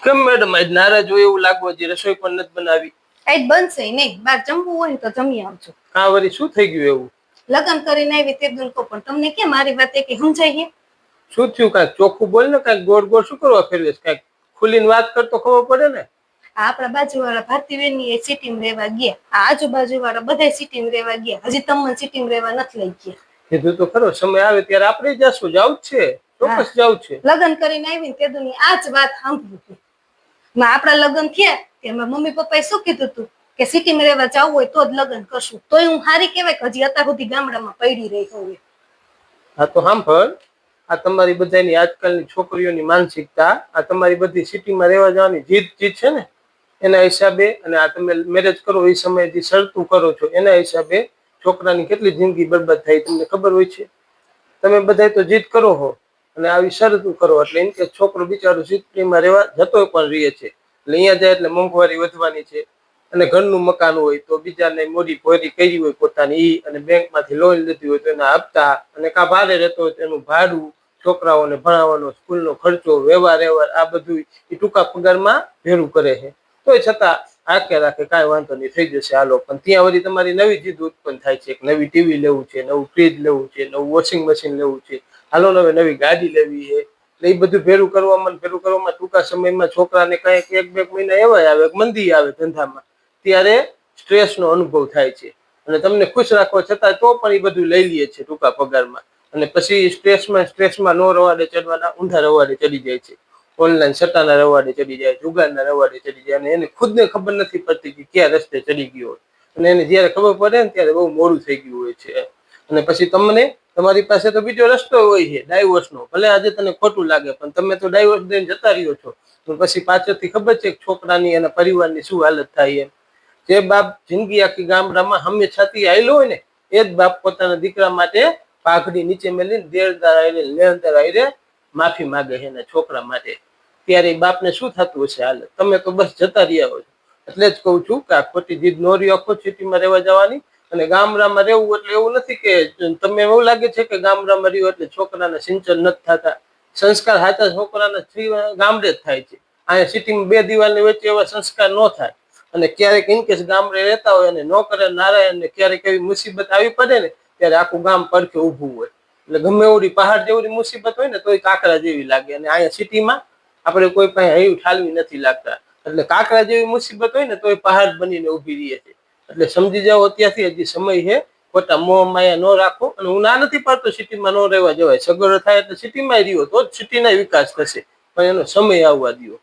કેમ મેડમ આજ નારાજ હોય એવું લાગવું, હજી રસોઈ પણ નથી બનાવી? આજ બનશે નહીં, બાર જમવું હોય તો જમી આવજો. હા વળી શું થઈ ગયું એવું? લગ્ન કરીને આવી તે દુલકો, પણ તમને કેમ મારી વાત કે સમજાય? શું થયું? કાંઈક ચોખ્ખું બોલ ને, કાંઈક ગોળ ગોળ શું કરવા ફેરવેશ? કાંઈક ખુલીને વાત કરતો ખબર પડે ને. આપણા બાજુવાળા ભારતીબેન એ સિટીમાં રહેવા ગયા, આજુબાજુ વાળા બધા સિટીમાં રહેવા ગયા, હજી તમને સિટીમાં રહેવા નથી લઈ ગયા. કીધું તો ખરો, સમય આવે ત્યારે આપણે જશું. જાવું જ છે, ચોક્કસ જાવું છે. લગ્ન કરીને આવીને તે દુની આ જ વાત સાંભળી. આપણા લગ્ન થયા કે મમ્મી પપ્પાએ શું કીધું તું કે સિટીમાં રહેવા જવું હોય તો જ લગ્ન કરશું. તોય હું હારી કહેવાય કે હજી અત્યાર સુધી ગામડામાં પડી રહી હોઉં. હા તો સાંભળ, આ તમારી બધાની આજકાલની છોકરીઓની માનસિકતા, આ તમારી બધી સિટીમાં રહેવા જવાની જીદ છે ને, એના હિસાબે, અને આ તમે મેરેજ કરો એ સમયે જે શરતું કરો છો એના હિસાબે છોકરાની કેટલી જિંદગી બરબાદ થાય તમને ખબર હોય છે? તમે બધા તો જીદ કરો હો અને આવી શરતું કરો, એટલે એમ કે છોકરો બિચારો સિટીમાં રહેવા જતો પણ રહે છે. એટલે અહીંયા જાય એટલે મોંઘવારી વધવાની છે, અને ઘરનું મકાન હોય તો બીજાને મોડી ભોરી કરી હોય પોતાની, અને બેંકમાંથી લોન લીધી હોય તો એના હપ્તા, અને કાં ભાડે રહેતો હોય તો એનું ભાડું, છોકરાઓને ભણાવવાનો સ્કૂલનો ખર્ચો, વ્યવહાર આ બધું એ ટૂંકા પગારમાં ભેરું કરે છે. તોય છતાં રાખે કાંઈ વાંધો નહીં, થઈ જશે હાલો. પણ ત્યાં વળી તમારી નવી જીદ ઉત્પન્ન થાય છે, નવી ટીવી લેવું છે, નવું ફ્રીજ લેવું છે, નવું વોશિંગ મશીન લેવું છે, હાલો હવે નવી ગાડી લેવી છે. એટલે એ બધું ભેરું કરવામાં ટૂંકા સમયમાં છોકરાને કાંઈક 1-2 મહિના એવા આવે, મંદી આવે ધંધામાં, ત્યારે સ્ટ્રેસનો અનુભવ થાય છે. અને તમને ખુશ રાખવા છતાં તો પણ એ બધું લઈ લઈએ છે ટૂંકા પગારમાં, અને પછી સ્ટ્રેસમાં નો રવાડે ચડવાના ઊંધા રવાડે ચડી જાય છે. ઓનલાઈન સટ્ટાના રવાડે ચડી જાય, જુગારના રવાડે ચડી જાય, અને એને ખુદને ખબર નથી પડતી કે ક્યાં રસ્તે ચડી ગયો હોય. અને એને જયારે ખબર પડે ને ત્યારે બહુ મોડું થઈ ગયું હોય છે. અને પછી તમારી પાસે તો બીજો રસ્તો હોય છે, ડાયવોર્સનો. ભલે આજે તને ખોટું લાગે, પણ તમે તો ડાયવોર્સ દઈને જતા રહ્યો છો. તો પછી પાછળથી ખબર છે કે છોકરાની અને પરિવારની શું હાલત થાય એમ. જે બાપ જિંદગી આખી ગામડામાં હંમેશાથી આવેલો હોય ને, એ જ બાપ પોતાના દીકરા માટે પાઘડી નીચે મેલીને લેણદાર આઈને માફી માંગે છે એના છોકરા માટે. ત્યારે એ બાપને શું થતું હશે હાલત? તમે તો બસ જતા રહ્યા હોય. એટલે જ કહું છું કે આ ખોટી જીદ નો રાખો સિટીમાં રહેવા જવાની. અને ગામડામાં રહેવું એટલે એવું નથી કે તમે એવું લાગે છે કે ગામડામાં રહ્યું એટલે છોકરાના સિંચન નથી થતા. સંસ્કાર સાચા છોકરાના ગામડે જ થાય છે. અહીંયા સિટીમાં 2 દિવાલની વચ્ચે એવા સંસ્કાર ન થાય. અને ક્યારેક ઇનકેસ ગામડે રહેતા હોય અને નો કરે નારાયણ ને ક્યારેક એવી મુસીબત આવી પડે ને, ત્યારે આખું ગામ પડખે ઊભું હોય. એટલે ગમે એવડી પહાડ જેવડી મુસીબત હોય ને તોય કાંકરા જેવી લાગે. અને અહીંયા સિટીમાં આપણે કોઈ પાસે હૈયું ઠાલવી નથી લાગતા. એટલે કાંકરા જેવી મુસીબત હોય ને તોય પહાડ બનીને ઊભી રહે છે. એટલે સમજી જાઓ અત્યારથી, હજી સમય છે. ખોટા મોહ માયા ન રાખો. અને હું ના નથી પાડતો સિટીમાં ન રહેવા જવાય, સગવડ થાય એટલે સિટીમાં રહ્યો તો જ સિટીના વિકાસ થશે, પણ એનો સમય આવવા દો.